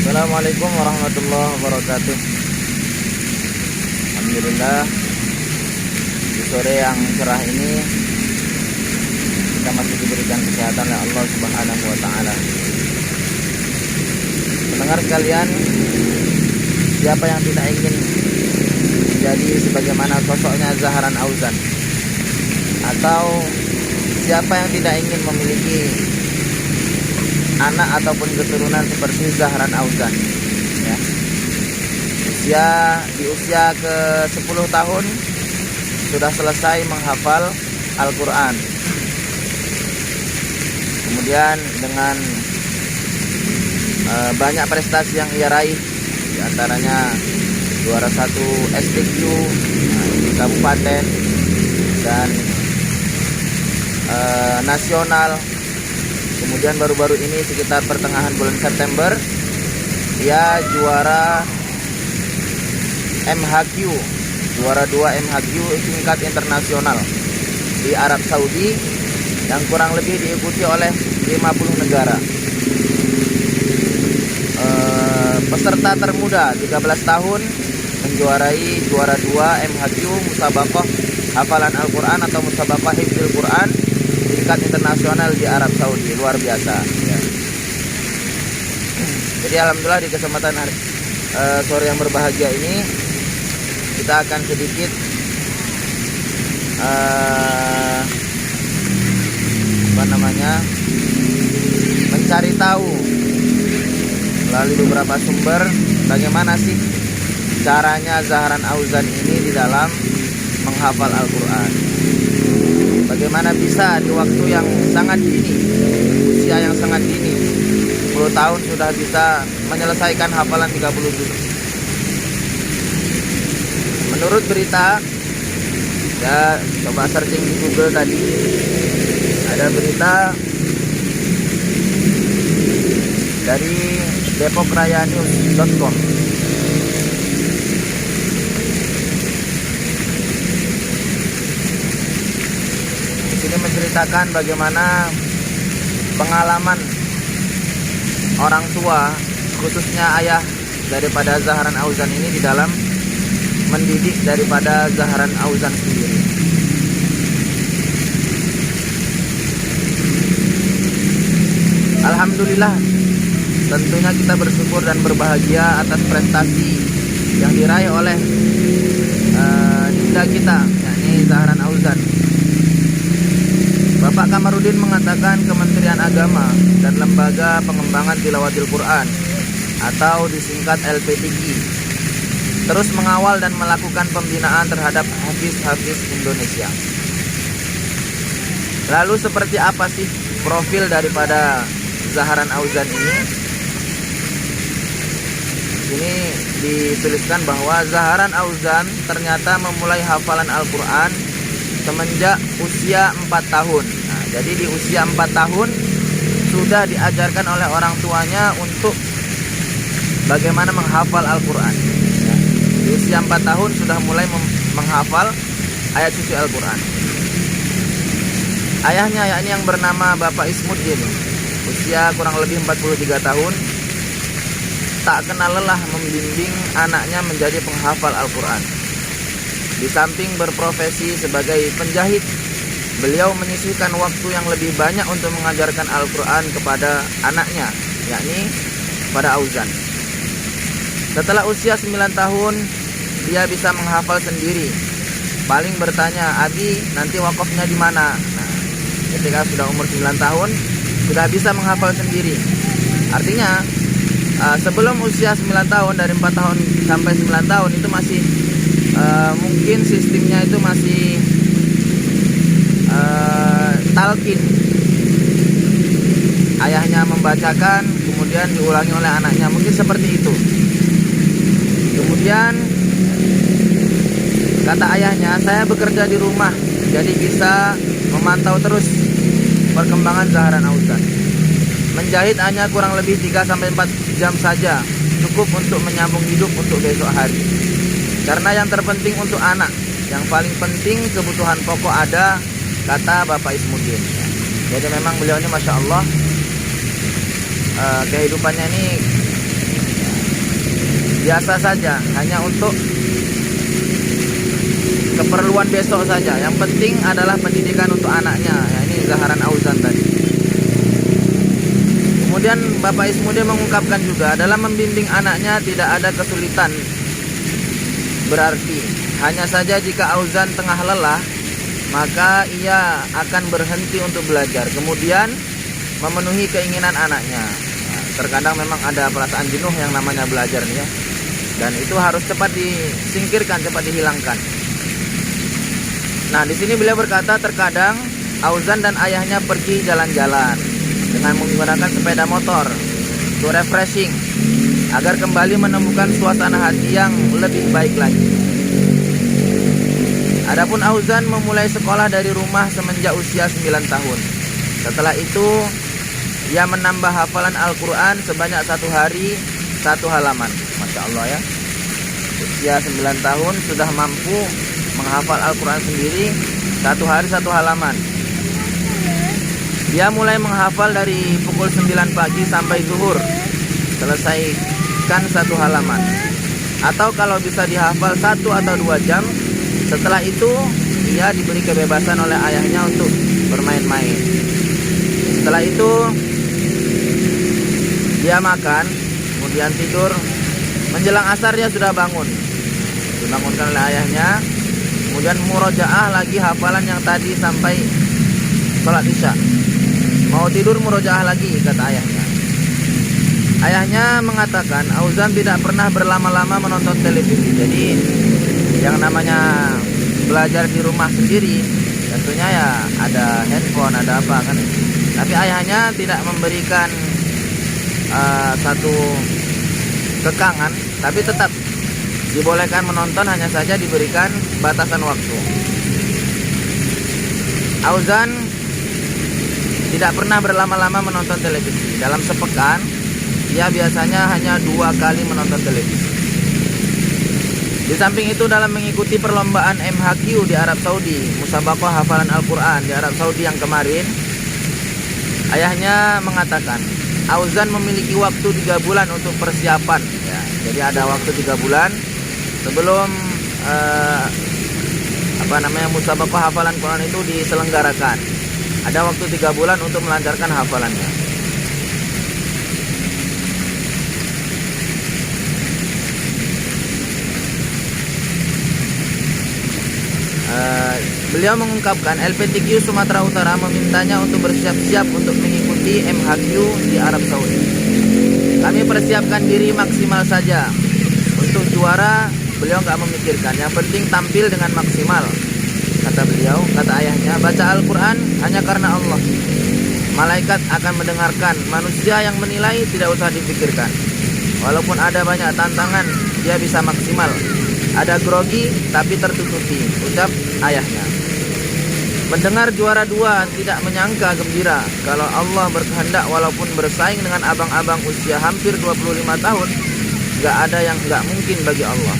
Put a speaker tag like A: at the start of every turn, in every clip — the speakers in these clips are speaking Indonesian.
A: Assalamualaikum warahmatullahi wabarakatuh. Alhamdulillah, di sore yang cerah ini kita masih diberikan kesehatan oleh Allah Subhanahu wa taala. Pendengar sekalian, siapa yang tidak ingin menjadi sebagaimana sosoknya Zahran Auzan? Atau siapa yang tidak ingin memiliki anak ataupun keturunan seperti Zahran Auzan, ya. Di usia ke 10 tahun sudah selesai menghafal Al-Quran. Kemudian dengan banyak prestasi yang ia raih, diantaranya juara 1 STQ di kabupaten dan nasional. Kemudian baru-baru ini sekitar pertengahan bulan September dia juara MHQ, juara 2 MHQ tingkat internasional di Arab Saudi yang kurang lebih diikuti oleh 50 negara. Peserta termuda 13 tahun menjuarai juara 2 MHQ musabaqah hafalan Al-Quran atau musabaqah hifdzul Quran tingkat internasional di Arab Saudi. Luar biasa, ya. Jadi alhamdulillah di kesempatan sore yang berbahagia ini kita akan sedikit mencari tahu melalui beberapa sumber bagaimana sih caranya Zahran Auzan ini di dalam menghafal Al-Quran. Bagaimana bisa di waktu yang sangat dini, usia yang sangat dini, 10 tahun sudah bisa menyelesaikan hafalan 30 juz. Menurut berita, ya coba searching di Google tadi, ada berita dari depokrayanews.com. Ini menceritakan bagaimana pengalaman orang tua, khususnya ayah daripada Zahran Auzan ini di dalam mendidik daripada Zahran Auzan sendiri. Alhamdulillah, tentunya kita bersyukur dan berbahagia atas prestasi yang diraih oleh dinda kita, yakni Zahran Auzan. Bapak Kamarudin mengatakan Kementerian Agama dan Lembaga Pengembangan Tilawatil Quran atau disingkat LPTQ terus mengawal dan melakukan pembinaan terhadap hafiz-hafiz Indonesia. Lalu seperti apa sih profil daripada Zahran Auzan ini? Ini dituliskan bahwa Zahran Auzan ternyata memulai hafalan Al-Quran semenjak usia 4 tahun. Nah, jadi di usia 4 tahun sudah diajarkan oleh orang tuanya untuk bagaimana menghafal Al-Quran. Ya, di usia 4 tahun sudah mulai menghafal ayat suci Al-Quran. Ayahnya yakni yang bernama Bapak Ismuddin, usia kurang lebih 43 tahun, tak kenal lelah membimbing anaknya menjadi penghafal Al-Quran. Di samping berprofesi sebagai penjahit, beliau menyisihkan waktu yang lebih banyak untuk mengajarkan Al-Quran kepada anaknya, yakni pada Auzan. Setelah usia 9 tahun, dia bisa menghafal sendiri. Paling bertanya, "Abi, nanti wakafnya di mana?" Nah, ketika sudah umur 9 tahun, sudah bisa menghafal sendiri. Artinya, sebelum usia 9 tahun, dari 4 tahun sampai 9 tahun itu masih mungkin sistemnya itu masih talqin. Ayahnya membacakan, kemudian diulangi oleh anaknya, mungkin seperti itu. Kemudian kata ayahnya, "Saya bekerja di rumah, jadi bisa memantau terus perkembangan Zahran Auzan. Menjahit hanya kurang lebih 3-4 jam saja, cukup untuk menyambung hidup untuk besok hari. Karena yang terpenting untuk anak, yang paling penting kebutuhan pokok ada," kata Bapak Ismuddin. Jadi memang beliau ini Masya Allah, kehidupannya ini biasa saja, hanya untuk keperluan besok saja. Yang penting adalah pendidikan untuk anaknya. Ya, ini Zaharan Auzan tadi. Kemudian Bapak Ismuddin mengungkapkan juga, dalam membimbing anaknya tidak ada kesulitan berarti. Hanya saja jika Auzan tengah lelah, maka ia akan berhenti untuk belajar, kemudian memenuhi keinginan anaknya. Nah, terkadang memang ada perasaan jenuh yang namanya belajar nih ya. Dan itu harus cepat disingkirkan, cepat dihilangkan. Nah, di sini beliau berkata terkadang Auzan dan ayahnya pergi jalan-jalan dengan menggunakan sepeda motor untuk refreshing agar kembali menemukan suasana hati yang lebih baik lagi. Adapun Auzan memulai sekolah dari rumah semenjak usia 9 tahun. Setelah itu ia menambah hafalan Al-Quran sebanyak 1 hari 1 halaman. Masya Allah ya. Usia 9 tahun sudah mampu menghafal Al-Quran sendiri 1 hari 1 halaman. Dia mulai menghafal dari pukul 9 pagi sampai zuhur, selesaikan 1 halaman. Atau kalau bisa dihafal 1 atau 2 jam. Setelah itu ia diberi kebebasan oleh ayahnya untuk bermain-main. Setelah itu dia makan, kemudian tidur. Menjelang asar dia sudah bangun, dibangunkan oleh ayahnya. Kemudian murojaah lagi hafalan yang tadi sampai sholat isya. Mau tidur murojaah lagi, kata ayahnya. Ayahnya mengatakan Auzan tidak pernah berlama-lama menonton televisi. Jadi yang namanya belajar di rumah sendiri tentunya ya ada handphone, ada apa kan. Tapi ayahnya tidak memberikan satu kekangan, tapi tetap dibolehkan menonton, hanya saja diberikan batasan waktu. Auzan tidak pernah berlama-lama menonton televisi. Dalam sepekan dia biasanya hanya 2 kali menonton televisi. Di samping itu dalam mengikuti perlombaan MHQ di Arab Saudi, musabaqah hafalan Al-Quran di Arab Saudi yang kemarin, ayahnya mengatakan Auzan memiliki waktu 3 bulan untuk persiapan ya. Jadi ada waktu 3 bulan sebelum musabaqah hafalan Quran itu diselenggarakan. Ada waktu 3 bulan untuk melancarkan hafalannya. Beliau mengungkapkan LPTQ Sumatera Utara memintanya untuk bersiap-siap untuk mengikuti MHQ di Arab Saudi. Kami persiapkan diri maksimal saja. Untuk juara beliau nggak memikirkan, yang penting tampil dengan maksimal, kata beliau. Kata ayahnya, baca Al-Quran hanya karena Allah. Malaikat akan mendengarkan, manusia yang menilai tidak usah dipikirkan. Walaupun ada banyak tantangan, dia bisa maksimal. Ada grogi tapi tertutupi, ucap ayahnya. Mendengar juara 2 tidak menyangka gembira. Kalau Allah berkehendak, walaupun bersaing dengan abang-abang usia hampir 25 tahun, gak ada yang gak mungkin bagi Allah.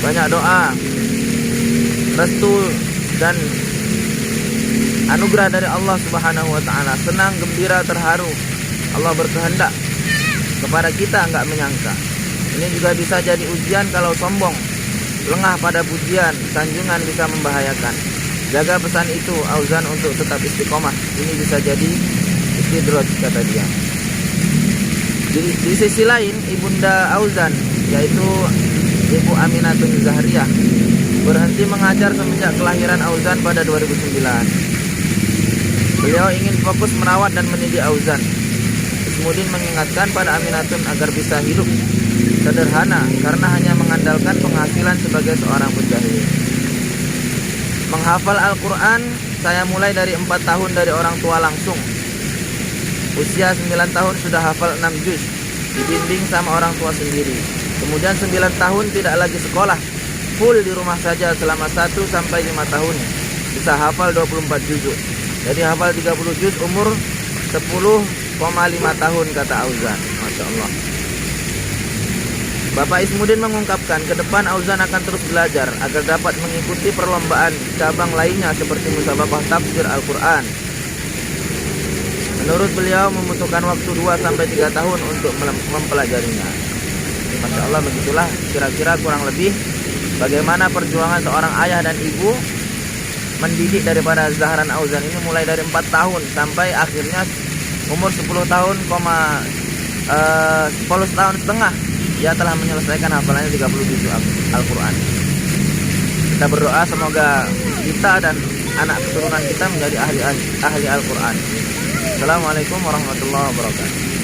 A: Banyak doa, restu dan anugerah dari Allah Subhanahu wa ta'ala. Senang, gembira, terharu. Allah berkehendak kepada kita, gak menyangka. Ini juga bisa jadi ujian kalau sombong. Lengah pada pujian, sanjungan bisa membahayakan. Jaga pesan itu Auzan untuk tetap istiqomah. Ini bisa jadi istidraj, kata dia. Di sisi lain, ibunda Auzan, yaitu Ibu Aminatun Zahriyah, berhenti mengajar semenjak kelahiran Auzan pada 2009. Beliau ingin fokus merawat dan mendidik Auzan. Ismuddin mengingatkan pada Aminatun agar bisa hidup sederhana karena hanya mengandalkan penghasilan sebagai seorang penjahit. Menghafal Al-Quran saya mulai dari 4 tahun dari orang tua langsung. Usia 9 tahun sudah hafal 6 juz, dibimbing sama orang tua sendiri. Kemudian 9 tahun tidak lagi sekolah, full di rumah saja selama 1 sampai 5 tahun. Bisa hafal 24 juz. Jadi hafal 30 juz umur 10,5 tahun, kata Auzan. Masya Allah. Bapak Ismuddin mengungkapkan ke depan Auzan akan terus belajar agar dapat mengikuti perlombaan cabang lainnya seperti musabaqah tafsir Al-Quran. Menurut beliau membutuhkan waktu 2 sampai 3 tahun untuk mempelajarinya. Masya Allah, begitulah kira-kira kurang lebih bagaimana perjuangan seorang ayah dan ibu mendidik daripada Zahran Auzan ini, mulai dari 4 tahun sampai akhirnya umur 10 tahun, 10 tahun setengah dia telah menyelesaikan hafalannya 30 juz Al-Quran. Kita berdoa semoga kita dan anak keturunan kita menjadi ahli Al-Quran. Assalamualaikum warahmatullahi wabarakatuh.